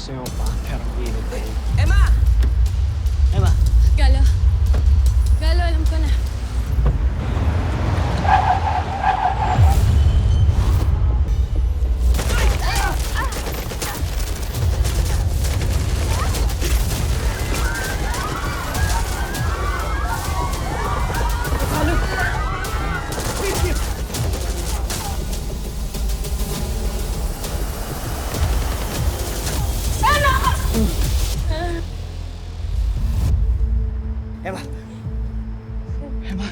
Gusto mo pa, pero ang init eh. Emma! Emma! Galo. Galo, alam ko na. Emma! Emma!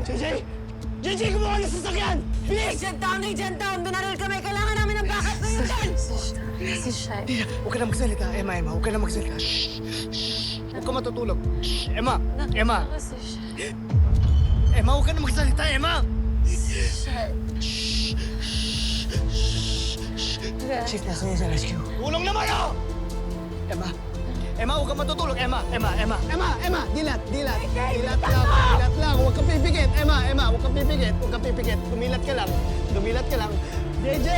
JJ! JJ, kumuha ng sasakyan! Bilis! Agent Town! Binaril kami! Kailangan namin ng backup ngayon dyan! Si Shai. Huwag ka na magsalita, Emma. Huwag ka na magsalita. Shh! Shh! Huwag ka matutulog. Shh! Emma! Emma! Ako si Shai. Emma, huwag ka na magsalita, Emma! Shai. Chief, nasa niya sa rescue. Tulong naman ako! Emma! Emma, huwag ka matutulog. Emma! Dilat lang. Dilat lang. Huwag kang pipikit. Emma, huwag kang pipikit. Dumilat ka lang. JJ!